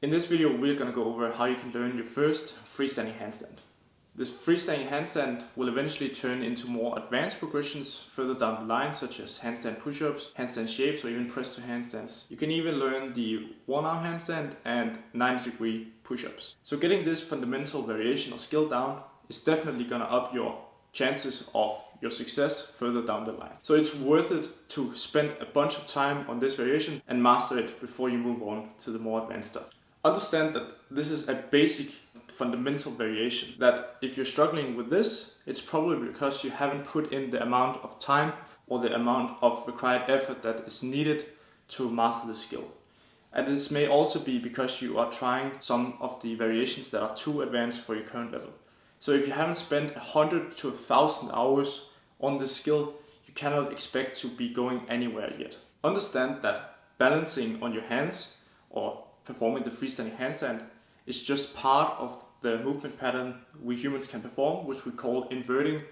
In this video we're going to go over how you can learn your first freestanding handstand. This freestanding handstand will eventually turn into more advanced progressions further down the line, such as handstand push-ups, handstand shapes, or even press to handstands. You can even learn the one-arm handstand and 90-degree push-ups. So getting this fundamental variation or skill down is definitely going to up your chances of your success further down the line. So it's worth it to spend a bunch of time on this variation and master it before you move on to the more advanced stuff. Understand that this is a basic fundamental variation, that if you're struggling with this, it's probably because you haven't put in the amount of time or the amount of required effort that is needed to master the skill. And this may also be because you are trying some of the variations that are too advanced for your current level. So if you haven't spent 100 to 1,000 hours on this skill, you cannot expect to be going anywhere yet. Understand that balancing on your hands or performing the freestanding handstand is just part of the movement pattern we humans can perform, which we call inverting,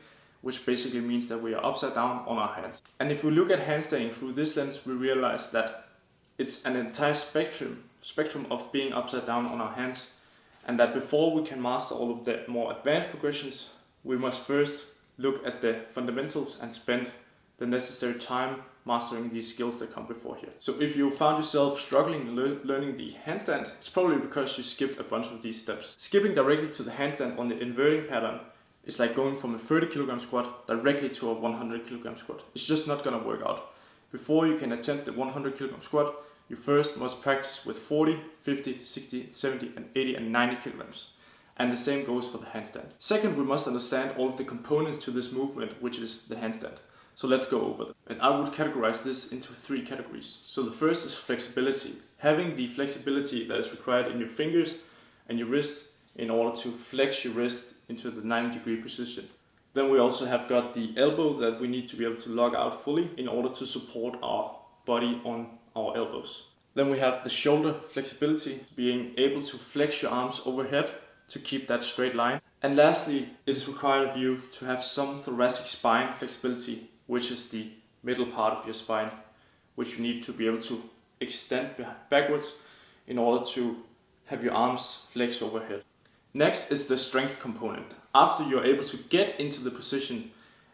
which basically means that we are upside down on our hands. And if we look at handstanding through this lens, we realize that it's an entire spectrum of being upside down on our hands, and that before we can master all of the more advanced progressions, we must first look at the fundamentals and spend the necessary time mastering these skills that come before here. So if you found yourself struggling learning the handstand, it's probably because you skipped a bunch of these steps. Skipping directly to the handstand on the inverting pattern is like going from a 30 kilogram squat directly to a 100 kilogram squat. It's just not gonna work out. Before you can attempt the 100 kilogram squat, you first must practice with 40, 50, 60, 70, and 80 and 90 kilograms. And the same goes for the handstand. Second, we must understand all of the components to this movement, which is the handstand. So let's go over them. And I would categorize this into 3 categories. So the first is flexibility. Having the flexibility that is required in your fingers and your wrist in order to flex your wrist into the 90-degree position. Then we also have got the elbow that we need to be able to lock out fully in order to support our body on our elbows. Then we have the shoulder flexibility, being able to flex your arms overhead to keep that straight line. And lastly, it is required of you to have some thoracic spine flexibility, which is the middle part of your spine, which you need to be able to extend backwards in order to have your arms flex overhead. Next is the strength component. After you're able to get into the position,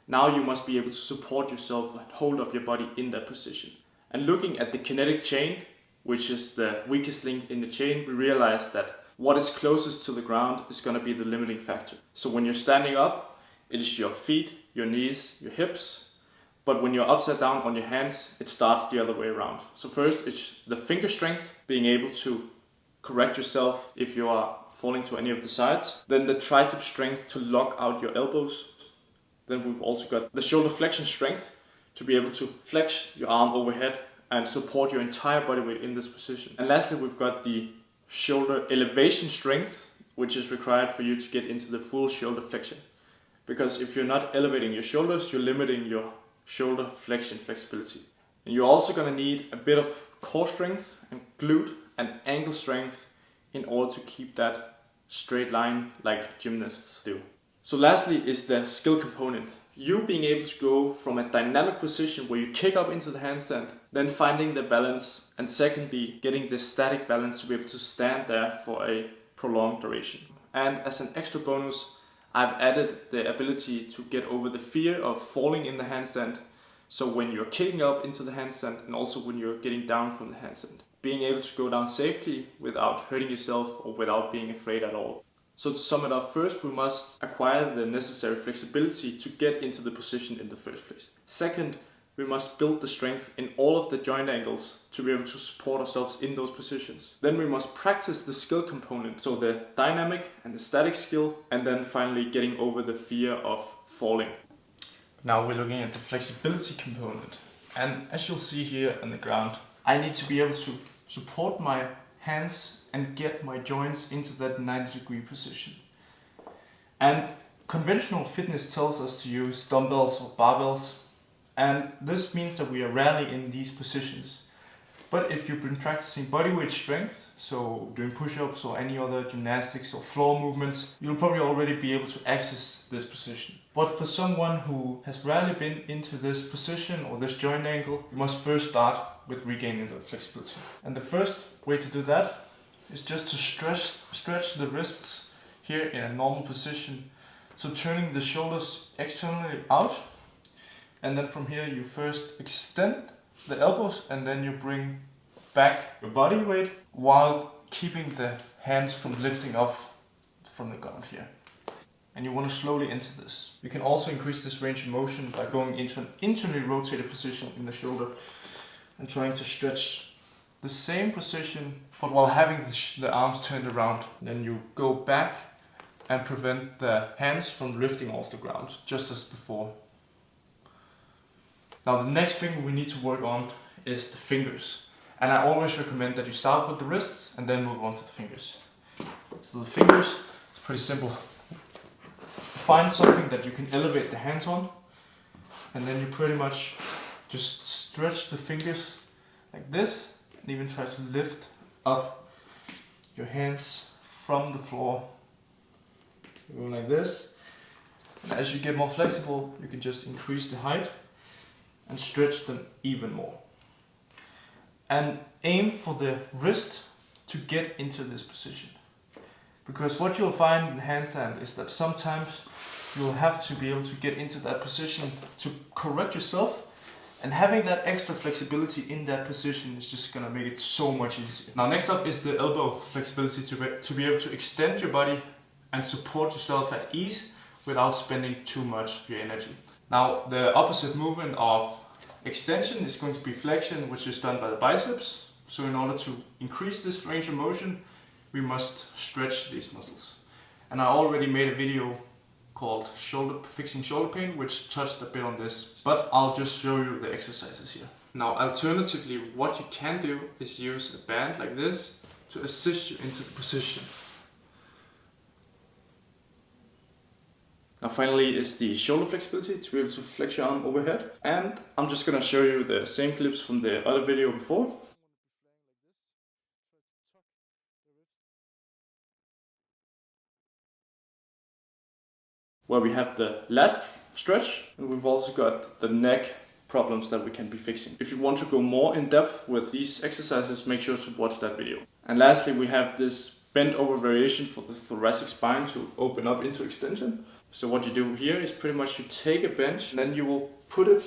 now you must be able to support yourself and hold up your body in that position. And looking at the kinetic chain, which is the weakest link in the chain, we realize that what is closest to the ground is going to be the limiting factor. So when you're standing up, it is your feet, your knees, your hips. But when you're upside down on your hands, it starts the other way around. So first, it's the finger strength, being able to correct yourself if you are falling to any of the sides. Then the tricep strength to lock out your elbows. Then we've also got the shoulder flexion strength to be able to flex your arm overhead and support your entire body weight in this position. And lastly, we've got the shoulder elevation strength, which is required for you to get into the full shoulder flexion. Because if you're not elevating your shoulders, you're limiting your shoulder flexion flexibility. And you're also going to need a bit of core strength and glute and ankle strength in order to keep that straight line like gymnasts do. So lastly is the skill component. You being able to go from a dynamic position where you kick up into the handstand, then finding the balance, and secondly getting the static balance to be able to stand there for a prolonged duration. And as an extra bonus, I've added the ability to get over the fear of falling in the handstand. So when you're kicking up into the handstand and also when you're getting down from the handstand, being able to go down safely without hurting yourself or without being afraid at all. So to sum it up, first we must acquire the necessary flexibility to get into the position in the first place. Second, we must build the strength in all of the joint angles to be able to support ourselves in those positions. Then we must practice the skill component, so the dynamic and the static skill, and then finally getting over the fear of falling. Now we're looking at the flexibility component. And as you'll see here on the ground, I need to be able to support my hands and get my joints into that 90-degree position. And conventional fitness tells us to use dumbbells or barbells, and this means that we are rarely in these positions. But if you've been practicing bodyweight strength, so doing push-ups or any other gymnastics or floor movements, you'll probably already be able to access this position. But for someone who has rarely been into this position or this joint angle, you must first start with regaining the flexibility. And the first way to do that is just to stretch the wrists here in a normal position. So turning the shoulders externally out, and then from here you first extend the elbows and then you bring back your body weight while keeping the hands from lifting off from the ground here. And you want to slowly enter this. You can also increase this range of motion by going into an internally rotated position in the shoulder and trying to stretch the same position, but while having the arms turned around. Then you go back and prevent the hands from lifting off the ground, just as before. Now the next thing we need to work on is the fingers. And I always recommend that you start with the wrists and then move on to the fingers. So the fingers, it's pretty simple. Find something that you can elevate the hands on, and then you pretty much just stretch the fingers like this, and even try to lift up your hands from the floor. Go like this. And as you get more flexible, you can just increase the height and stretch them even more. And aim for the wrist to get into this position. Because what you'll find in handstand is that sometimes you'll have to be able to get into that position to correct yourself, and having that extra flexibility in that position is just gonna make it so much easier. Now next up is the elbow flexibility to be able to extend your body and support yourself at ease without spending too much of your energy. Now the opposite movement of extension is going to be flexion, which is done by the biceps. So in order to increase this range of motion, we must stretch these muscles. And I already made a video called Fixing Shoulder Pain, which touched a bit on this, but I'll just show you the exercises here. Now alternatively, what you can do is use a band like this to assist you into the position. Now finally is the shoulder flexibility, to be able to flex your arm overhead. And I'm just gonna show you the same clips from the other video before. Where we have the lat stretch, and we've also got the neck problems that we can be fixing. If you want to go more in depth with these exercises, make sure to watch that video. And lastly, we have this bent over variation for the thoracic spine to open up into extension. So what you do here is pretty much you take a bench, and then you will put it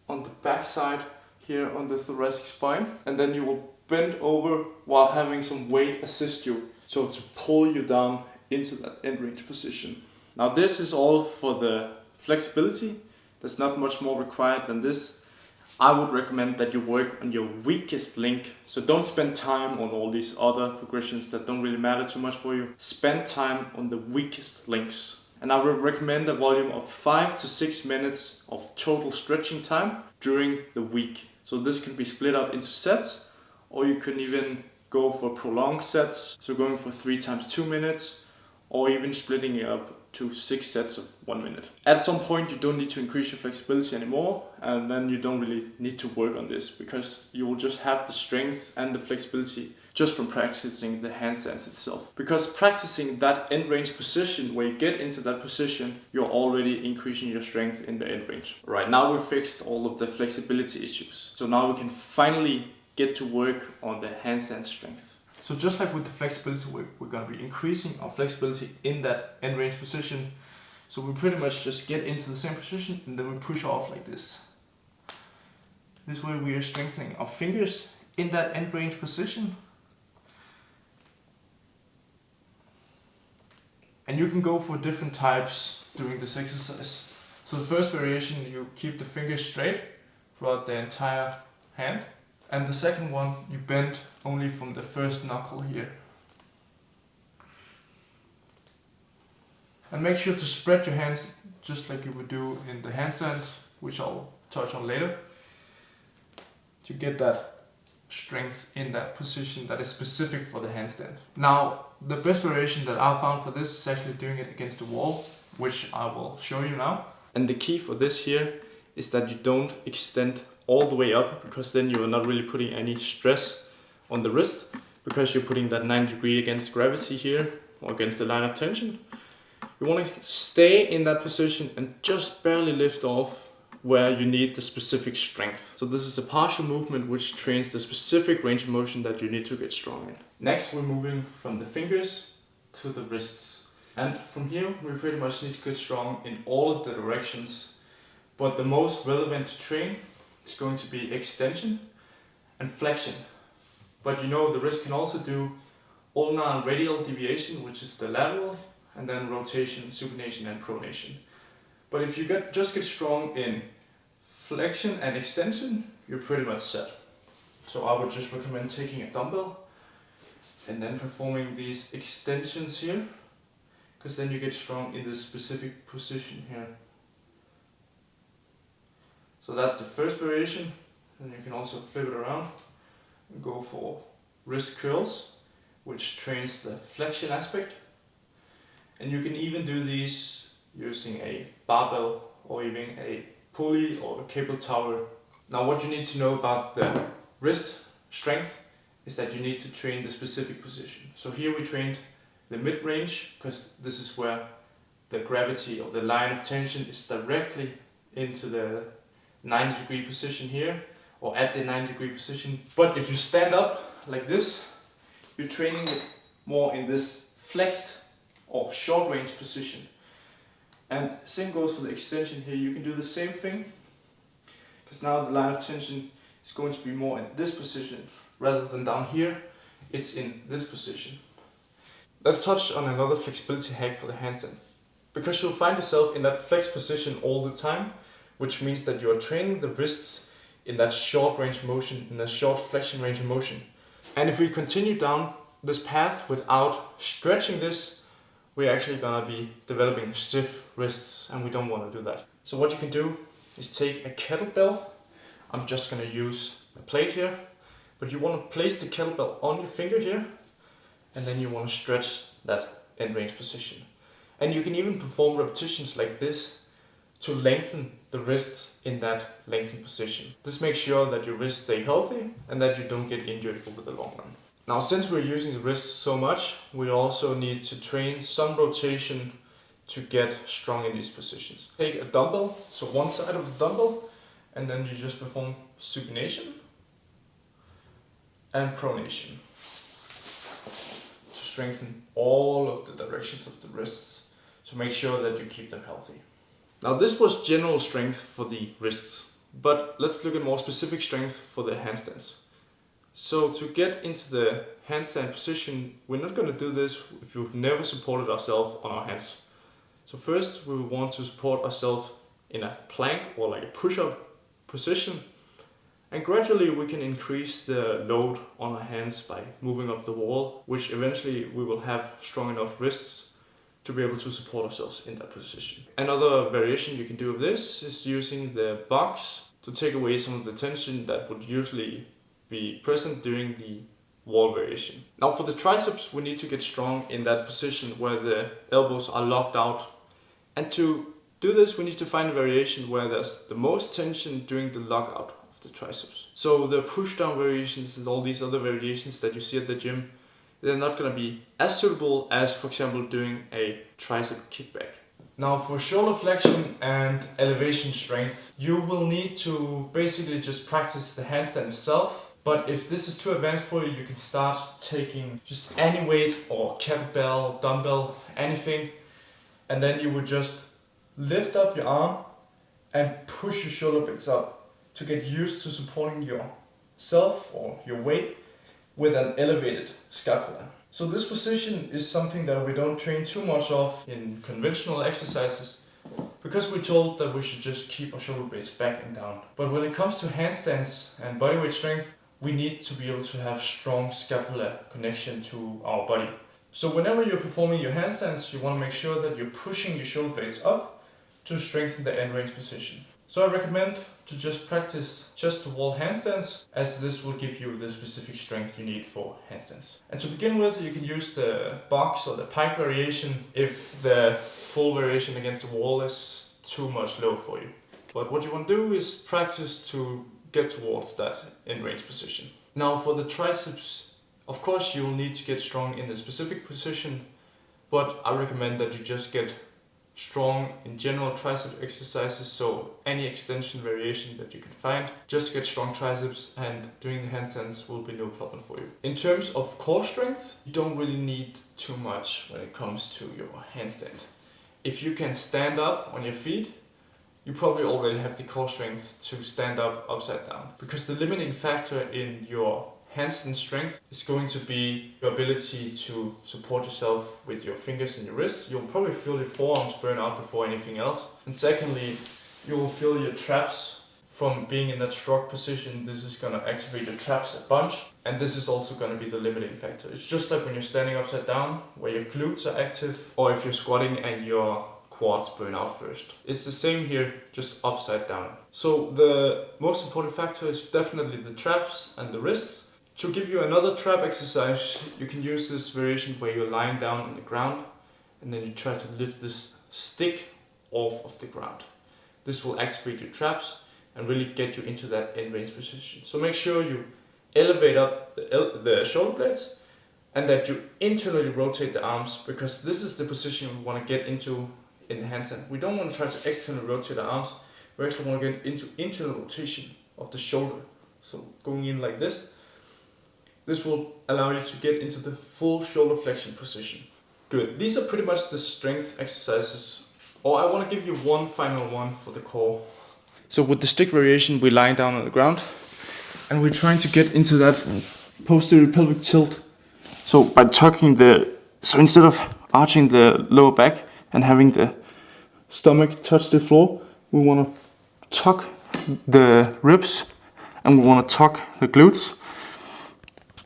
on the back side here on the thoracic spine, and then you will bend over while having some weight assist you, so to pull you down into that end range position. Now this is all for the flexibility. There's not much more required than this. I would recommend that you work on your weakest link. So don't spend time on all these other progressions that don't really matter too much for you. Spend time on the weakest links. And I would recommend a volume of 5 to 6 minutes of total stretching time during the week. So this can be split up into sets, or you can even go for prolonged sets. So going for 3 times 2 minutes, or even splitting it up to 6 sets of 1 minute. At some point you don't need to increase your flexibility anymore, and then you don't really need to work on this, because you will just have the strength and the flexibility just from practicing the handstands itself. Because practicing that end range position, where you get into that position, you're already increasing your strength in the end range. Right, now we've fixed all of the flexibility issues. So now we can finally get to work on the handstand strength. So just like with the flexibility, we're going to be increasing our flexibility in that end range position. So we pretty much just get into the same position, and then we push off like this. This way we are strengthening our fingers in that end range position. And you can go for different types during this exercise. So the first variation, you keep the fingers straight throughout the entire hand. And the second one, you bend only from the first knuckle here. And make sure to spread your hands just like you would do in the handstand, which I'll touch on later, to get that strength in that position that is specific for the handstand. Now, the best variation that I found for this is actually doing it against the wall, which I will show you now. And the key for this here is that you don't extend all the way up, because then you are not really putting any stress on the wrist, because you're putting that 90-degree against gravity here, or against the line of tension. You want to stay in that position and just barely lift off where you need the specific strength. So this is a partial movement which trains the specific range of motion that you need to get strong in. Next, we're moving from the fingers to the wrists. And from here, we pretty much need to get strong in all of the directions. But the most relevant to train is going to be extension and flexion. But you know, the wrist can also do ulnar and radial deviation, which is the lateral, and then rotation, supination, and pronation. But if you just get strong in flexion and extension, you're pretty much set. So I would just recommend taking a dumbbell and then performing these extensions here, because then you get strong in this specific position here. So that's the first variation, and you can also flip it around and go for wrist curls, which trains the flexion aspect. And you can even do these using a barbell or even a pulley or a cable tower. Now what you need to know about the wrist strength is that you need to train the specific position. So here we trained the mid-range, because this is where the gravity or the line of tension is directly into the 90-degree position here, or at the 90-degree position. But if you stand up like this, you're training it more in this flexed or short range position. And same goes for the extension here. You can do the same thing, because now the line of tension is going to be more in this position rather than down here. It's in this position. Let's touch on another flexibility hack for the handstand, because you'll find yourself in that flex position all the time, which means that you are training the wrists in that short range of motion, in that short flexion range of motion. And if we continue down this path without stretching this, we're actually gonna be developing stiff wrists, and we don't want to do that. So what you can do is take a kettlebell. I'm just gonna use a plate here, but you want to place the kettlebell on your finger here, and then you want to stretch that end range position. And you can even perform repetitions like this to lengthen the wrists in that lengthened position. This makes sure that your wrists stay healthy and that you don't get injured over the long run. Now, since we're using the wrists so much, we also need to train some rotation to get strong in these positions. Take a dumbbell, so one side of the dumbbell, and then you just perform supination and pronation to strengthen all of the directions of the wrists, to make sure that you keep them healthy. Now this was general strength for the wrists, but let's look at more specific strength for the handstands. So to get into the handstand position, we're not going to do this if we've never supported ourselves on our hands. So first we want to support ourselves in a plank or like a push-up position, and gradually we can increase the load on our hands by moving up the wall, which eventually we will have strong enough wrists to be able to support ourselves in that position. Another variation you can do of this is using the box to take away some of the tension that would usually be present during the wall variation. Now for the triceps, we need to get strong in that position where the elbows are locked out. And to do this, we need to find a variation where there's the most tension during the lockout of the triceps. So the push down variations and all these other variations that you see at the gym, they're not going to be as suitable as, for example, doing a tricep kickback. Now for shoulder flexion and elevation strength, you will need to basically just practice the handstand itself. But if this is too advanced for you, you can start taking just any weight or kettlebell, dumbbell, anything. And then you would just lift up your arm and push your shoulder blades up to get used to supporting yourself or your weight with an elevated scapula. So this position is something that we don't train too much of in conventional exercises, because we're told that we should just keep our shoulder blades back and down. But when it comes to handstands and bodyweight strength, we need to be able to have strong scapular connection to our body. So whenever you're performing your handstands, you want to make sure that you're pushing your shoulder blades up to strengthen the end range position. So I recommend to just practice chest to wall handstands, as this will give you the specific strength you need for handstands. And to begin with, you can use the box or the pike variation if the full variation against the wall is too much load for you. But what you want to do is practice to get towards that end range position. Now for the triceps, of course you'll need to get strong in the specific position, but I recommend that you just get strong in general tricep exercises, so any extension variation that you can find. Just get strong triceps and doing the handstands will be no problem for you. In terms of core strength, you don't really need too much when it comes to your handstand. If you can stand up on your feet, you probably already have the core strength to stand up upside down. Because the limiting factor in your handstand strength is going to be your ability to support yourself with your fingers and your wrists. You'll probably feel your forearms burn out before anything else. And secondly, you will feel your traps from being in that shrug position. This is going to activate your traps a bunch, and this is also going to be the limiting factor. It's just like when you're standing upside down, where your glutes are active, or if you're squatting and your quads burn out first. It's the same here, just upside down. So the most important factor is definitely the traps and the wrists. To give you another trap exercise, you can use this variation where you're lying down on the ground and then you try to lift this stick off of the ground. This will activate your traps and really get you into that end range position. So make sure you elevate up the shoulder blades and that you internally rotate the arms, because this is the position we want to get into in the handstand. We don't want to try to externally rotate the arms, we actually want to get into internal rotation of the shoulder. So going in like this. This will allow you to get into the full shoulder flexion position. Good. These are pretty much the strength exercises. Or I want to give you one final one for the core. So with the stick variation, we're lying down on the ground and we're trying to get into that posterior pelvic tilt. So by tucking so instead of arching the lower back and having the stomach touch the floor, we want to tuck the ribs and we want to tuck the glutes.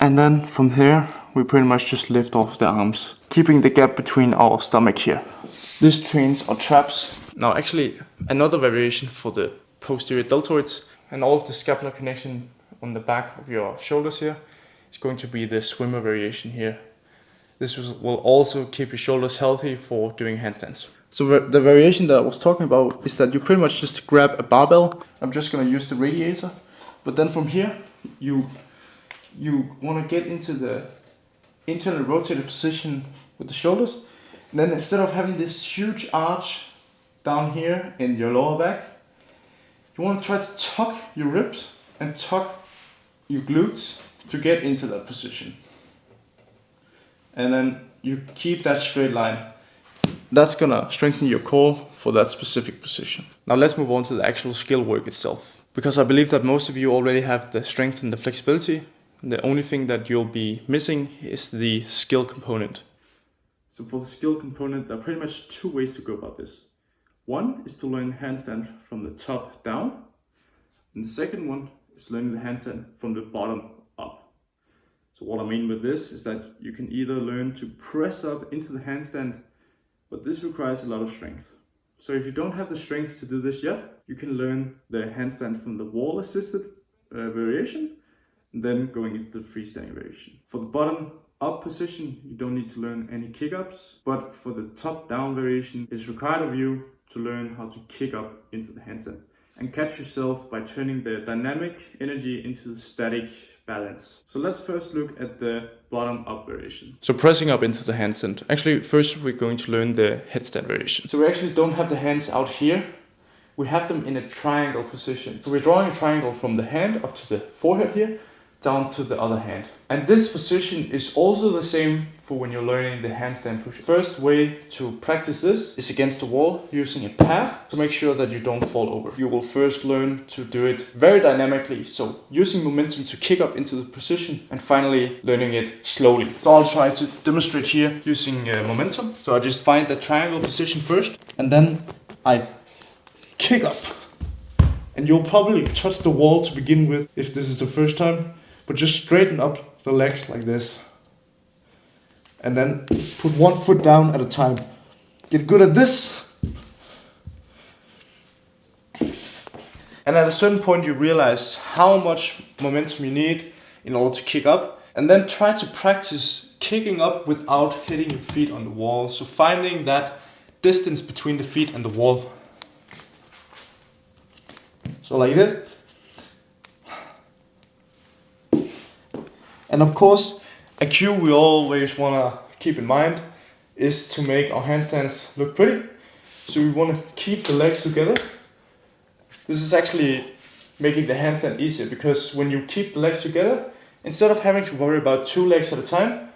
And then from here, we pretty much just lift off the arms, keeping the gap between our stomach here. This trains our traps. Now actually, another variation for the posterior deltoids and all of the scapular connection on the back of your shoulders here is going to be the swimmer variation here. This will also keep your shoulders healthy for doing handstands. So the variation that I was talking about is that you pretty much just grab a barbell. I'm just going to use the radiator. But then from here, you want to get into the internal rotated position with the shoulders. And then instead of having this huge arch down here in your lower back, you want to try to tuck your ribs and tuck your glutes to get into that position. And then you keep that straight line. That's gonna strengthen your core for that specific position. Now let's move on to the actual skill work itself. Because I believe that most of you already have the strength and the flexibility. The only thing that you'll be missing is the skill component. So for the skill component, there are pretty much two ways to go about this. One is to learn handstand from the top down, and the second one is learning the handstand from the bottom up. So what I mean with this is that you can either learn to press up into the handstand, but this requires a lot of strength. So if you don't have the strength to do this yet, you can learn the handstand from the wall assisted variation, and then going into the freestanding variation. For the bottom up position, you don't need to learn any kick-ups, but for the top down variation, it's required of you to learn how to kick up into the handstand and catch yourself by turning the dynamic energy into the static balance. So let's first look at the bottom up variation. So pressing up into the handstand. Actually, first we're going to learn the headstand variation. So we actually don't have the hands out here. We have them in a triangle position. So we're drawing a triangle from the hand up to the forehead here, down to the other hand. And this position is also the same for when you're learning the handstand push. First way to practice this is against the wall using a pad to make sure that you don't fall over. You will first learn to do it very dynamically, so using momentum to kick up into the position, and finally learning it slowly. So I'll try to demonstrate here using momentum. So I just find the triangle position first and then I kick up. And you'll probably touch the wall to begin with if this is the first time. But just straighten up the legs like this. And then put one foot down at a time. Get good at this. And at a certain point you realize how much momentum you need in order to kick up. And then try to practice kicking up without hitting your feet on the wall. So finding that distance between the feet and the wall. So like this. And of course, a cue we always want to keep in mind is to make our handstands look pretty. So we want to keep the legs together. This is actually making the handstand easier, because when you keep the legs together, instead of having to worry about 2 legs at a time,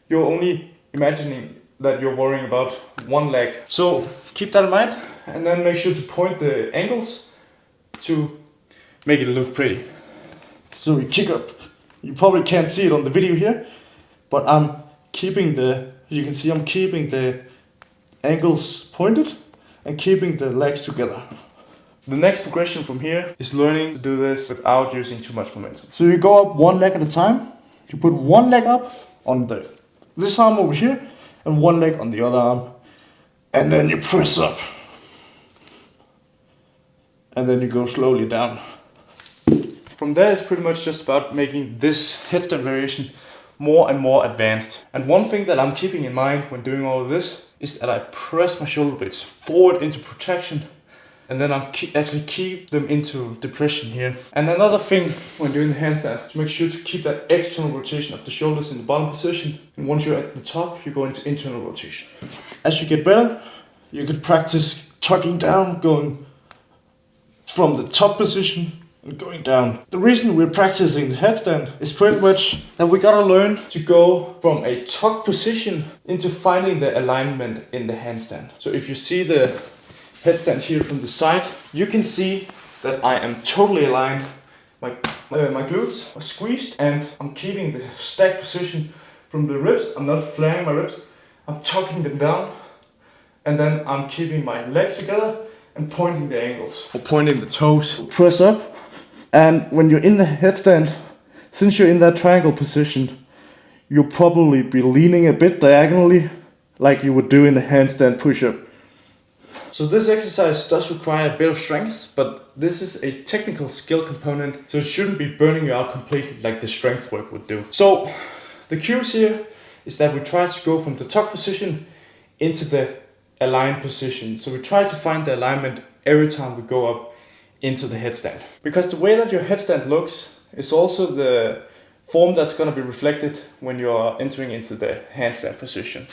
you're only imagining that you're worrying about 1 leg. So keep that in mind, and then make sure to point the ankles to make it look pretty. So we kick up. You probably can't see it on the video here, but I'm keeping you can see I'm keeping the ankles pointed and keeping the legs together. The next progression from here is learning to do this without using too much momentum. So you go up 1 leg at a time. You put 1 leg up on this arm over here and 1 leg on the other arm. And then you press up. And then you go slowly down. From there, it's pretty much just about making this headstand variation more and more advanced. And one thing that I'm keeping in mind when doing all of this is that I press my shoulder blades forward into protraction, and then I'm actually keep them into depression here. And another thing when doing the handstand, to make sure to keep that external rotation of the shoulders in the bottom position. And once you're at the top, you go into internal rotation. As you get better, you can practice tucking down, going from the top position and going down. The reason we're practicing the headstand is pretty much that we gotta learn to go from a tuck position into finding the alignment in the handstand. So if you see the headstand here from the side, you can see that I am totally aligned. My glutes are squeezed, and I'm keeping the stack position from the ribs. I'm not flaring my ribs. I'm tucking them down, and then I'm keeping my legs together and pointing the ankles or pointing the toes. Press up. And when you're in the headstand, since you're in that triangle position, you'll probably be leaning a bit diagonally like you would do in the handstand push-up. So this exercise does require a bit of strength, but this is a technical skill component, so it shouldn't be burning you out completely like the strength work would do. So the cues here is that we try to go from the tuck position into the aligned position. So we try to find the alignment every time we go up into the headstand. Because the way that your headstand looks is also the form that's going to be reflected when you're entering into the handstand position.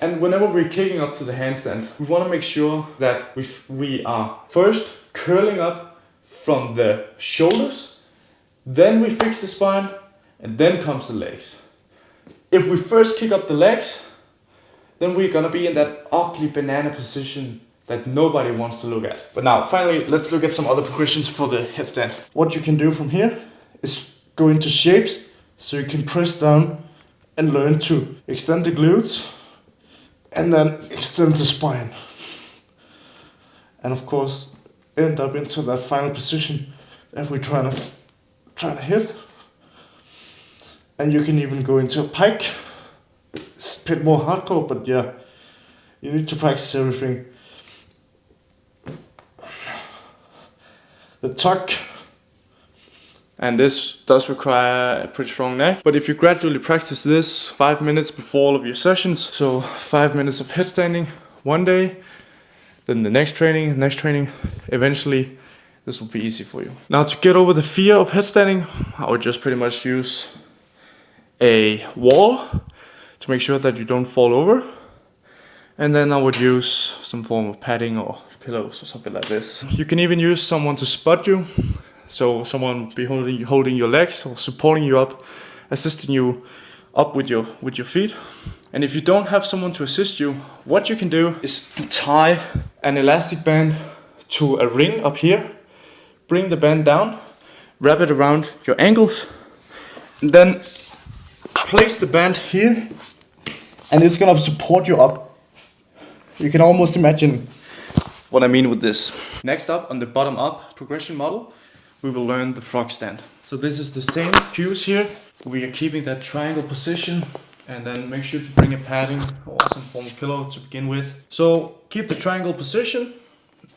And whenever we're kicking up to the handstand, we want to make sure that we are first curling up from the shoulders, then we fix the spine, and then comes the legs. If we first kick up the legs, then we're going to be in that ugly banana position that nobody wants to look at. But now, finally, let's look at some other progressions for the headstand. What you can do from here is go into shapes, so you can press down and learn to extend the glutes, and then extend the spine. And of course, end up into that final position that we're trying to hit. And you can even go into a pike. It's a bit more hardcore, but yeah, you need to practice everything. The tuck. And this does require a pretty strong neck. But if you gradually practice this 5 minutes before all of your sessions, so 5 minutes of headstanding one day, then the next training, eventually this will be easy for you. Now, to get over the fear of headstanding, I would just pretty much use a wall to make sure that you don't fall over. And then I would use some form of padding or pillows or something like this. You can even use someone to spot you. So someone be holding your legs or supporting you up, assisting you up with your feet. And if you don't have someone to assist you, what you can do is tie an elastic band to a ring up here, bring the band down, wrap it around your ankles, and then place the band here, and it's gonna support you up. You can almost imagine what I mean with this. Next up, on the bottom up progression model, we will learn the Frogstand. So this is the same cues here. We are keeping that triangle position, and then make sure to bring a padding or some form of pillow to begin with. So keep the triangle position,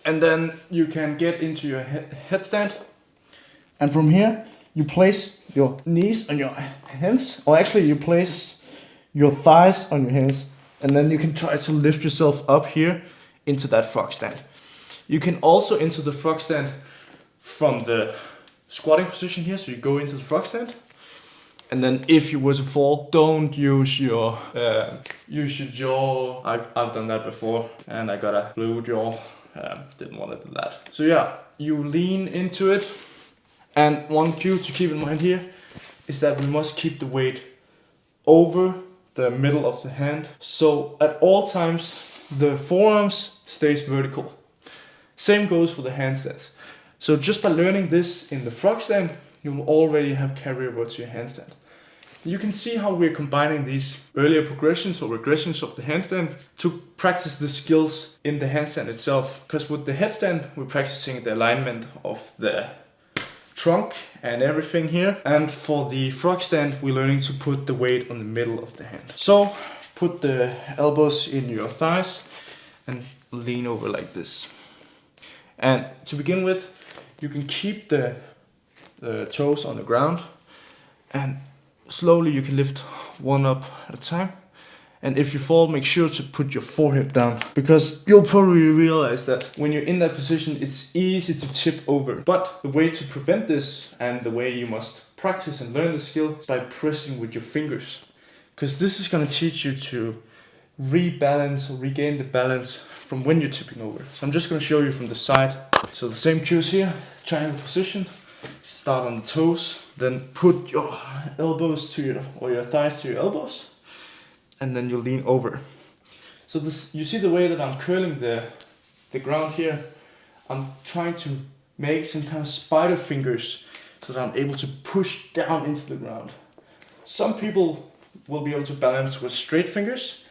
and then you can get into your headstand. And from here, you place your knees on your hands, or actually you place your thighs on your hands, and then you can try to lift yourself up here into that Frogstand. You can also enter the Frogstand from the squatting position here, so you go into the Frogstand, And then if you were to fall, don't use your jaw. I've done that before and I got a blue jaw. Didn't want to do that. So yeah, you lean into it. And one cue to keep in mind here is that we must keep the weight over the middle of the hand. So at all times, the forearms stays vertical. Same goes for the handstands. So just by learning this in the Frogstand, you will already have carryover to your handstand. You can see how we're combining these earlier progressions or regressions of the handstand to practice the skills in the handstand itself. Because with the headstand, we're practicing the alignment of the trunk and everything here. And for the Frogstand, we're learning to put the weight on the middle of the hand. So put the elbows in your thighs and lean over like this. And to begin with, you can keep the toes on the ground and slowly you can lift one up at a time. And if you fall, make sure to put your forehead down, because you'll probably realize that when you're in that position, it's easy to tip over. But the way to prevent this, and the way you must practice and learn the skill, is by pressing with your fingers. Because this is going to teach you to rebalance or regain the balance from when you're tipping over. So I'm just going to show you from the side. So the same cues here, triangle position. Start on the toes, then put your elbows to your thighs to your elbows, and then you lean over. So this, you see the way that I'm curling the ground here. I'm trying to make some kind of spider fingers so that I'm able to push down into the ground. Some people will be able to balance with straight fingers,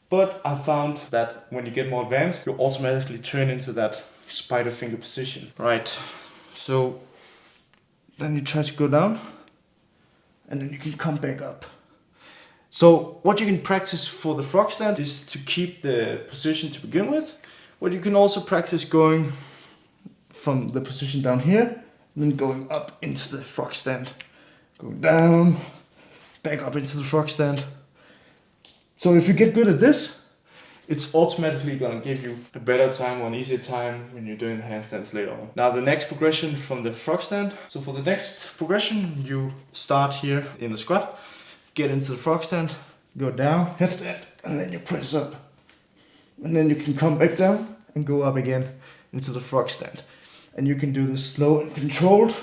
but I found that when you get more advanced, you automatically turn into that spider finger position. Right, so then you try to go down, and then you can come back up. So what you can practice for the Frogstand is to keep the position to begin with. But you can also practice going from the position down here, and then going up into the Frogstand. Going down, back up into the Frogstand. So if you get good at this, it's automatically going to give you a better time or an easier time when you're doing the handstands later on. Now the next progression from the Frogstand. So for the next progression, you start here in the squat, get into the Frogstand, go down, headstand, and then you press up. And then you can come back down and go up again into the Frogstand. And you can do this slow and controlled.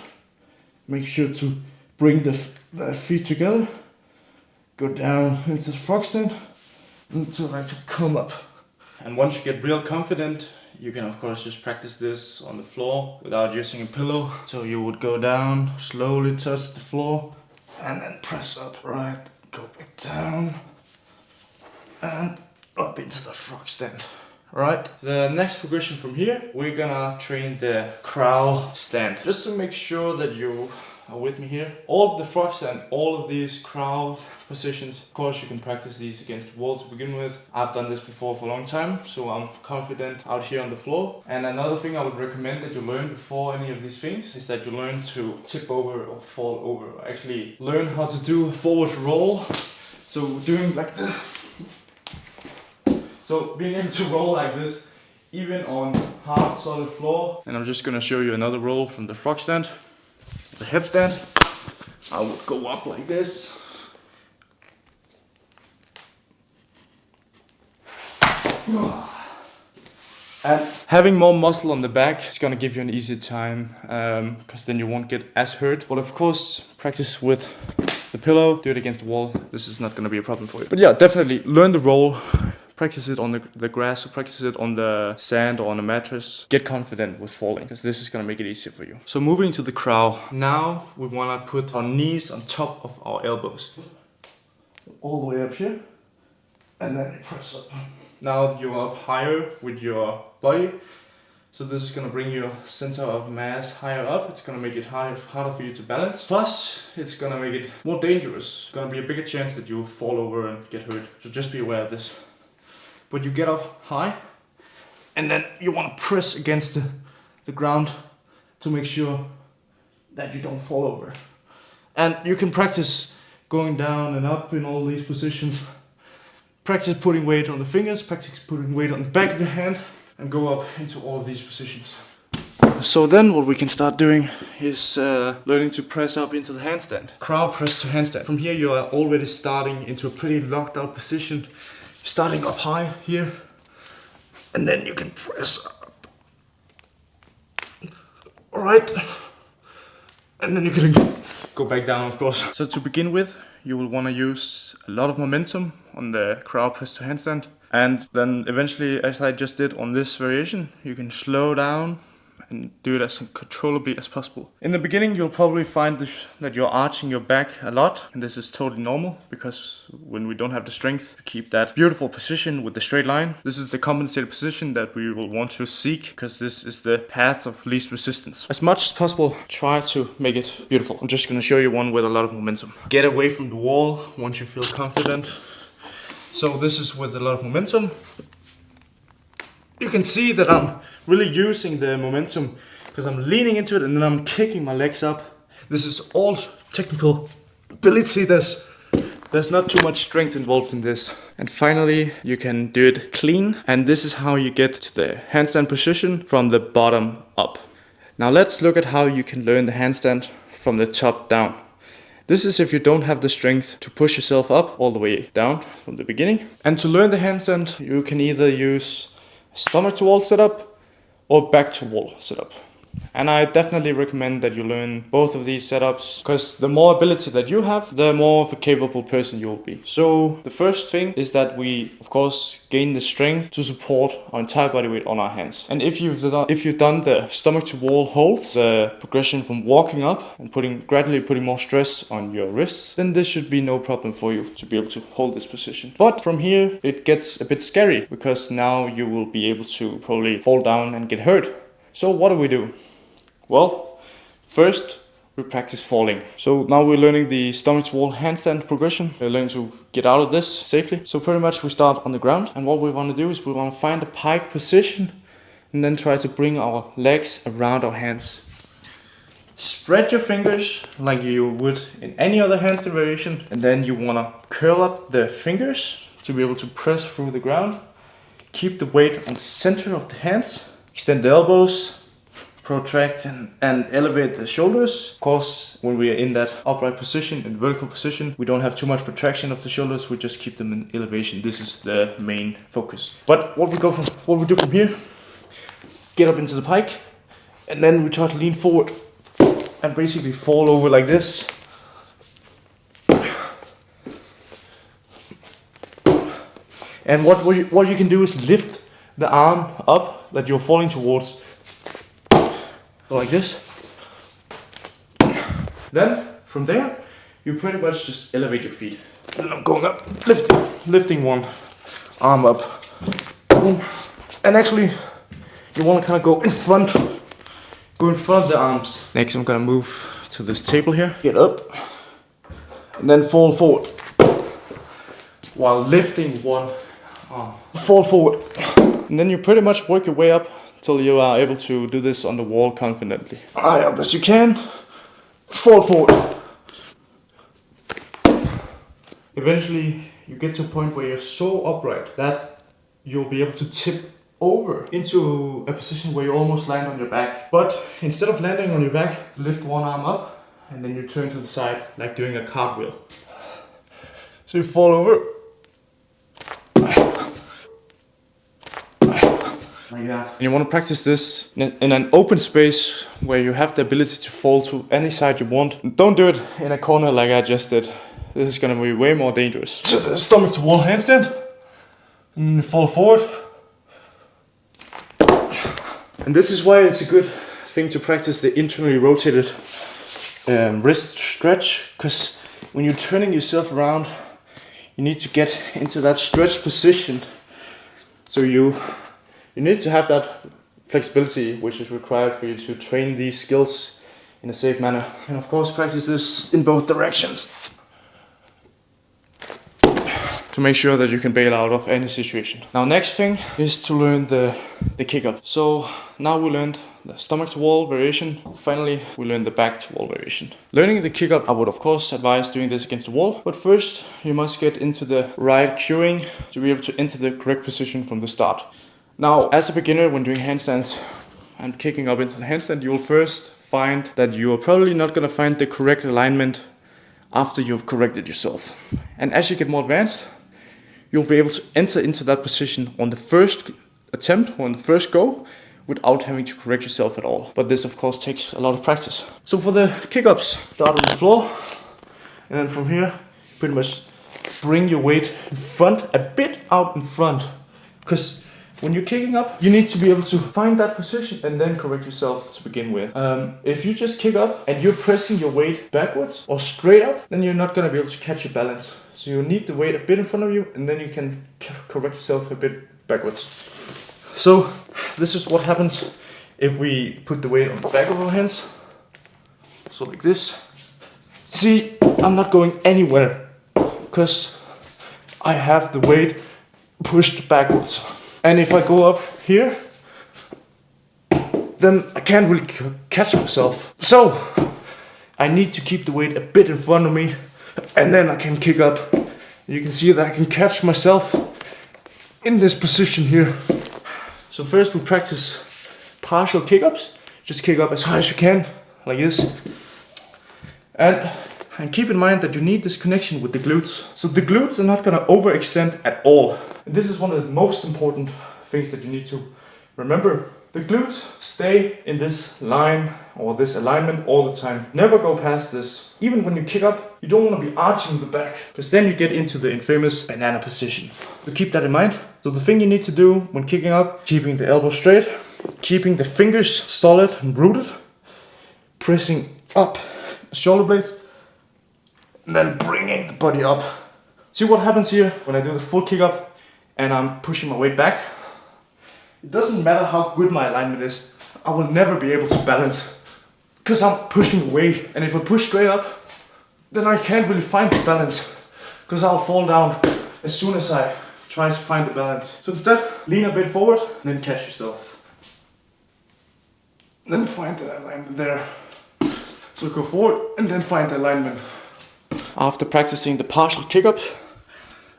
Make sure to bring the feet together, go down into the Frogstand, until I to come up. And once you get real confident, you can of course just practice this on the floor without using a pillow. So you would go down, slowly touch the floor, and then press up, right, go back down, and up into the Frogstand. Right, the next progression from here, we're gonna train the Crowstand. Just to make sure that you are with me here. All of the Frogstand, all of these crow positions, of course you can practice these against the wall to begin with. I've done this before for a long time, so I'm confident out here on the floor. And another thing I would recommend that you learn before any of these things is that you learn to tip over or fall over. Or actually learn how to do a forward roll. So doing like this. So being able to roll like this, even on hard solid floor. And I'm just gonna show you another roll from the Frogstand. The headstand, I would go up like this. And having more muscle on the back is gonna give you an easier time, because then you won't get as hurt. But of course, practice with the pillow, do it against the wall. This is not gonna be a problem for you. But yeah, definitely learn the roll. Practice it on the grass, or practice it on the sand or on a mattress. Get confident with falling, because this is going to make it easier for you. So moving to the crow. Now we want to put our knees on top of our elbows. All the way up here. And then you press up. Now you're up higher with your body. So this is going to bring your center of mass higher up. It's going to make it harder for you to balance. Plus, it's going to make it more dangerous. It's going to be a bigger chance that you fall over and get hurt. So just be aware of this. But you get up high, and then you want to press against the ground to make sure that you don't fall over. And you can practice going down and up in all these positions. Practice putting weight on the fingers, practice putting weight on the back of your hand, and go up into all of these positions. So then what we can start doing is learning to press up into the handstand. Crowd press to handstand. From here you are already starting into a pretty locked out position. Starting up high here, and then you can press up. Alright. And then you can go back down, of course. So to begin with, you will want to use a lot of momentum on the crowd press to handstand. And then eventually, as I just did on this variation, you can slow down and do it as controllably as possible. In the beginning, you'll probably find that you're arching your back a lot, and this is totally normal because when we don't have the strength to keep that beautiful position with the straight line, this is the compensated position that we will want to seek because this is the path of least resistance. As much as possible, try to make it beautiful. I'm just going to show you one with a lot of momentum. Get away from the wall once you feel confident. So this is with a lot of momentum. You can see that I'm really using the momentum because I'm leaning into it and then I'm kicking my legs up. This is all technical ability. There's not too much strength involved in this. And finally, you can do it clean. And this is how you get to the handstand position from the bottom up. Now let's look at how you can learn the handstand from the top down. This is if you don't have the strength to push yourself up all the way down from the beginning. And to learn the handstand, you can either use stomach to wall setup or back to wall setup. And I definitely recommend that you learn both of these setups because the more ability that you have, the more of a capable person you will be. So the first thing is that we, of course, gain the strength to support our entire body weight on our hands. And if you've done the stomach to wall holds, the progression from walking up and gradually putting more stress on your wrists, then this should be no problem for you to be able to hold this position. But from here, it gets a bit scary because now you will be able to probably fall down and get hurt. So what do? Well, first we practice falling. So now we're learning the stomach to wall handstand progression. We're learning to get out of this safely. So pretty much we start on the ground, and what we want to do is we want to find a pike position and then try to bring our legs around our hands. Spread your fingers like you would in any other handstand variation, and then you want to curl up the fingers to be able to press through the ground. Keep the weight on the center of the hands. Extend the elbows. Protract and elevate the shoulders. Of course, when we are in that upright position, in vertical position, we don't have too much protraction of the shoulders, we just keep them in elevation. This is the main focus. But what we do from here, get up into the pike, and then we try to lean forward and basically fall over like this. And what you can do is lift the arm up that you're falling towards. Like this. Then from there you pretty much just elevate your feet. And I'm going up, lifting one arm up. Boom. And actually you want to kind of go in front of the arms. Next I'm gonna move to this table here. Get up and then fall forward while lifting one arm. Fall forward. And then you pretty much work your way up till you are able to do this on the wall confidently. High up as you can. Fall forward. Eventually you get to a point where you're so upright that you'll be able to tip over into a position where you almost land on your back. But instead of landing on your back, lift one arm up and then you turn to the side like doing a cartwheel. So you fall over. Like that. And you want to practice this in an open space where you have the ability to fall to any side you want. And don't do it in a corner like I just did. This is going to be way more dangerous. So the stomach to wall handstand. And fall forward. And this is why it's a good thing to practice the internally rotated wrist stretch. Because when you're turning yourself around, you need to get into that stretch position. So you need to have that flexibility which is required for you to train these skills in a safe manner. And of course practice this in both directions to make sure that you can bail out of any situation. Now next thing is to learn the kick-up. So now we learned the stomach to wall variation. Finally we learned the back to wall variation. Learning the kick-up, I would of course advise doing this against the wall, but first you must get into the right cueing to be able to enter the correct position from the start. Now, as a beginner when doing handstands, and kicking up into the handstand, you will first find that you are probably not going to find the correct alignment after you've corrected yourself. And as you get more advanced, you'll be able to enter into that position on the first attempt or on the first go without having to correct yourself at all. But this of course takes a lot of practice. So for the kick-ups, start on the floor, and then from here, pretty much bring your weight in front, a bit out in front. Because when you're kicking up, you need to be able to find that position and then correct yourself to begin with. If you just kick up and you're pressing your weight backwards or straight up, then you're not going to be able to catch your balance. So you need the weight a bit in front of you, and then you can correct yourself a bit backwards. So this is what happens if we put the weight on the back of our hands. So like this. See, I'm not going anywhere because I have the weight pushed backwards. And if I go up here, then I can't really catch myself. So I need to keep the weight a bit in front of me, and then I can kick up. You can see that I can catch myself in this position here. So first we practice partial kick-ups. Just kick up as high as you can, like this. And keep in mind that you need this connection with the glutes. So the glutes are not gonna overextend at all. And this is one of the most important things that you need to remember. The glutes stay in this line or this alignment all the time. Never go past this. Even when you kick up, you don't want to be arching the back, because then you get into the infamous banana position. So keep that in mind. So the thing you need to do when kicking up, keeping the elbow straight, keeping the fingers solid and rooted, pressing up shoulder blades, and then bringing the body up. See what happens here when I do the full kick up and I'm pushing my weight back? It doesn't matter how good my alignment is, I will never be able to balance because I'm pushing away. And if I push straight up, then I can't really find the balance because I'll fall down as soon as I try to find the balance. So instead, lean a bit forward and then catch yourself. Then find the alignment there. So go forward and then find the alignment. After practicing the partial kick-ups,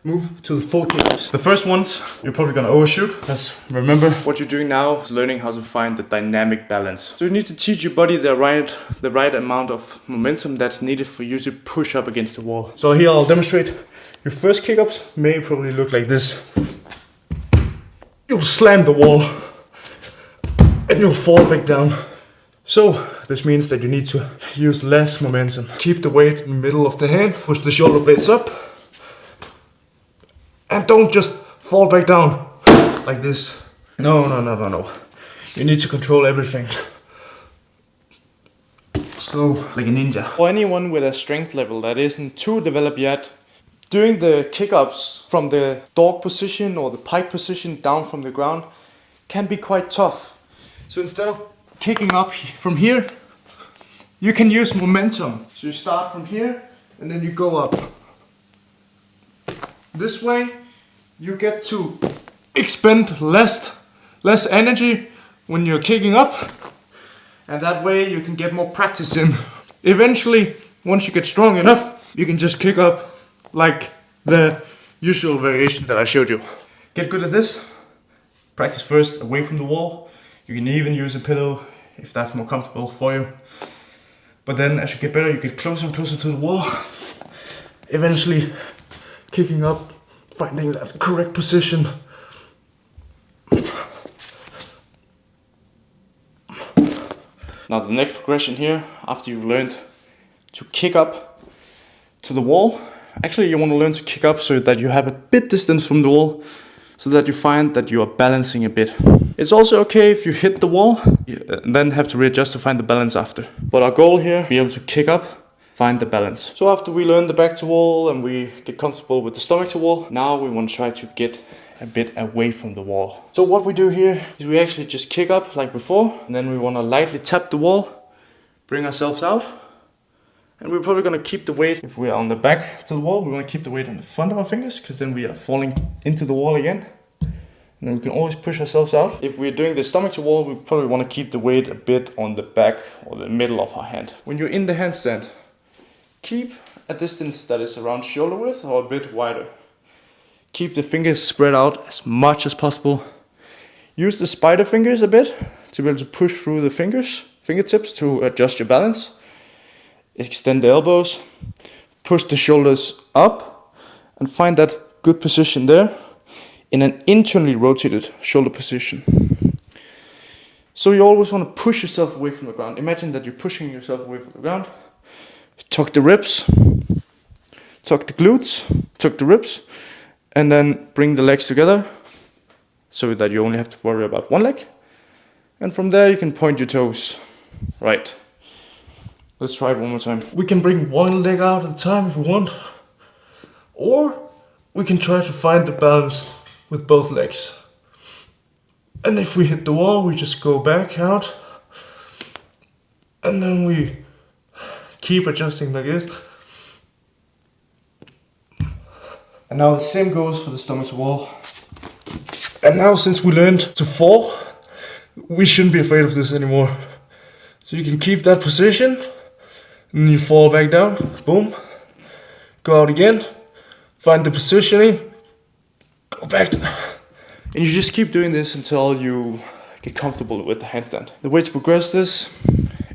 move to the full kick-ups. The first ones, you're probably gonna overshoot, because remember, what you're doing now is learning how to find the dynamic balance. So you need to teach your body the right amount of momentum that's needed for you to push up against the wall. So here I'll demonstrate. Your first kick-ups may probably look like this. You'll slam the wall, and you'll fall back down. So this means that you need to use less momentum. Keep the weight in the middle of the hand, push the shoulder blades up, and don't just fall back down like this. No. You need to control everything. So, like a ninja. For anyone with a strength level that isn't too developed yet, doing the kick-ups from the dog position or the pike position down from the ground can be quite tough. So instead of kicking up from here, you can use momentum. So you start from here and then you go up. This way you get to expend less energy when you're kicking up, and that way you can get more practice in. Eventually, once you get strong enough, you can just kick up like the usual variation that I showed you. Get good at this. Practice first away from the wall. You can even use a pillow if that's more comfortable for you. But then as you get better, you get closer and closer to the wall. Eventually kicking up, finding that correct position. Now the next progression here, after you've learned to kick up to the wall, actually you want to learn to kick up so that you have a bit distance from the wall, so that you find that you are balancing a bit. It's also okay if you hit the wall, and then have to readjust to find the balance after. But our goal here, be able to kick up, find the balance. So after we learn the back to wall and we get comfortable with the stomach to wall, now we want to try to get a bit away from the wall. So what we do here is we actually just kick up like before, and then we want to lightly tap the wall, bring ourselves out, and we're probably going to keep the weight, if we are on the back to the wall, we want to keep the weight on the front of our fingers, because then we are falling into the wall again. And then we can always push ourselves out. If we're doing the stomach to wall, we probably want to keep the weight a bit on the back or the middle of our hand. When you're in the handstand, keep a distance that is around shoulder width or a bit wider. Keep the fingers spread out as much as possible. Use the spider fingers a bit to be able to push through the fingertips to adjust your balance. Extend the elbows, push the shoulders up, and find that good position there in an internally rotated shoulder position. So you always want to push yourself away from the ground. Imagine that you're pushing yourself away from the ground. Tuck the ribs, tuck the glutes, tuck the ribs, and then bring the legs together so that you only have to worry about one leg. And from there you can point your toes. Right. Let's try it one more time. We can bring one leg out at a time if we want. Or we can try to find the balance with both legs. And if we hit the wall, we just go back out. And then we keep adjusting like this. And now the same goes for the stomach to wall. And now since we learned to fall, we shouldn't be afraid of this anymore. So you can keep that position, and then you fall back down, boom, go out again, find the positioning, go back, and you just keep doing this until you get comfortable with the handstand. The way to progress this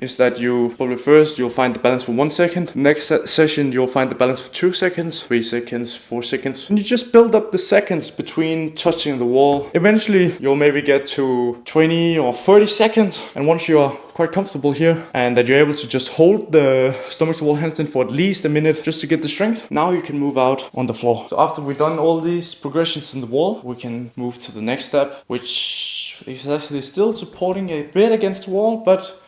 is that you probably first you'll find the balance for 1 second. Next session you'll find the balance for 2 seconds, 3 seconds, 4 seconds. And you just build up the seconds between touching the wall. Eventually you'll maybe get to 20 or 30 seconds. And once you are quite comfortable here and that you're able to just hold the stomach to wall handstand for at least a minute just to get the strength, now you can move out on the floor. So after we've done all these progressions in the wall, we can move to the next step, which is actually still supporting a bit against the wall, but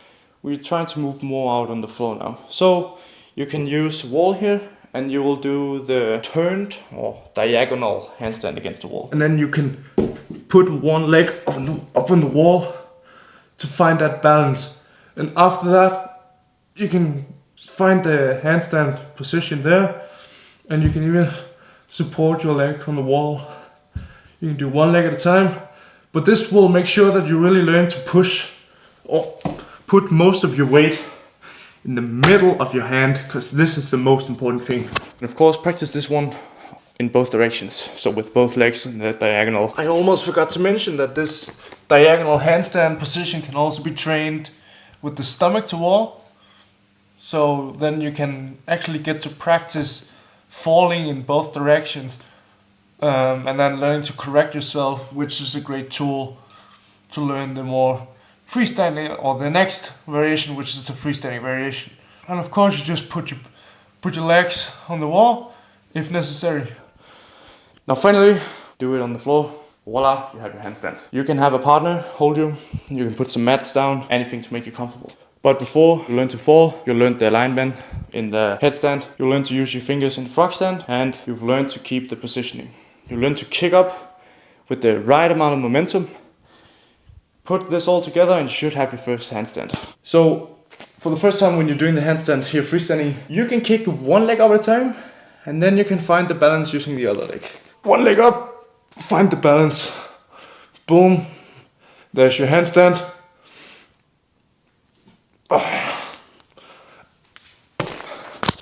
we're trying to move more out on the floor now. So you can use a wall here and you will do the turned or diagonal handstand against the wall. And then you can put one leg up on the wall to find that balance. And after that, you can find the handstand position there and you can even support your leg on the wall. You can do one leg at a time, but this will make sure that you really learn to push or put most of your weight in the middle of your hand, because this is the most important thing. And of course, practice this one in both directions, so with both legs in the diagonal. I almost forgot to mention that this diagonal handstand position can also be trained with the stomach to wall. So then you can actually get to practice falling in both directions and then learning to correct yourself, which is a great tool to learn the more freestanding or the next variation, which is the freestanding variation. And of course you just put your legs on the wall if necessary. Now finally, do it on the floor. Voila, you have your handstand. You can have a partner hold you, you can put some mats down, anything to make you comfortable. But before you learn to fall, you learn the alignment in the headstand, you learn to use your fingers in the frogstand, and you've learned to keep the positioning. You learn to kick up with the right amount of momentum. Put this all together and you should have your first handstand. So for the first time when you're doing the handstand here freestanding, you can kick one leg up at a time and then you can find the balance using the other leg. One leg up, find the balance. Boom, there's your handstand.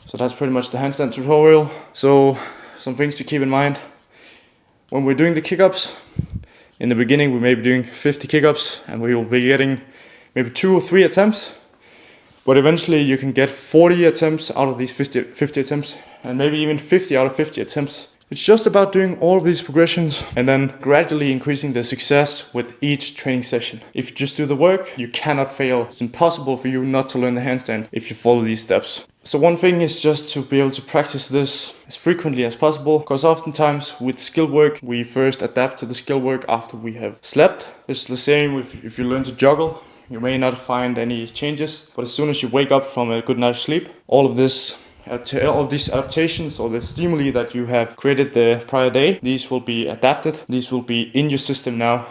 So that's pretty much the handstand tutorial. So some things to keep in mind. When we're doing the kickups, in the beginning we may be doing 50 kickups and we will be getting maybe 2 or 3 attempts. But eventually you can get 40 attempts out of these 50 attempts and maybe even 50 out of 50 attempts. It's just about doing all of these progressions and then gradually increasing the success with each training session. If you just do the work, you cannot fail. It's impossible for you not to learn the handstand if you follow these steps. So one thing is just to be able to practice this as frequently as possible, because oftentimes with skill work, we first adapt to the skill work after we have slept. It's the same if you learn to juggle. You may not find any changes, but as soon as you wake up from a good night's sleep, all of these adaptations or the stimuli that you have created the prior day, these will be adapted. These will be in your system now.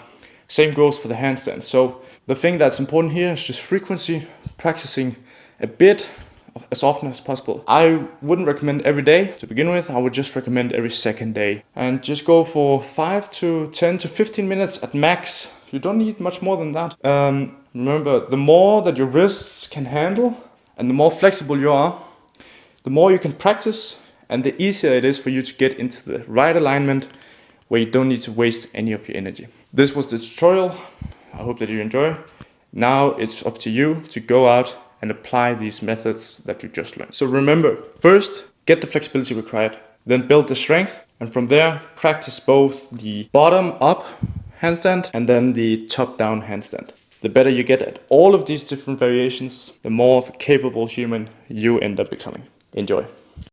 Same goes for the handstand. So the thing that's important here is just frequency, practicing a bit as often as possible. I wouldn't recommend every day to begin with. I would just recommend every second day. And just go for 5 to 10 to 15 minutes at max. You don't need much more than that. Remember, the more that your wrists can handle and the more flexible you are, the more you can practice and the easier it is for you to get into the right alignment where you don't need to waste any of your energy. This was the tutorial. I hope that you enjoy. Now it's up to you to go out and apply these methods that you just learned. So remember, first, get the flexibility required, then build the strength, and from there, practice both the bottom up handstand and then the top down handstand. The better you get at all of these different variations, the more of a capable human you end up becoming. Enjoy.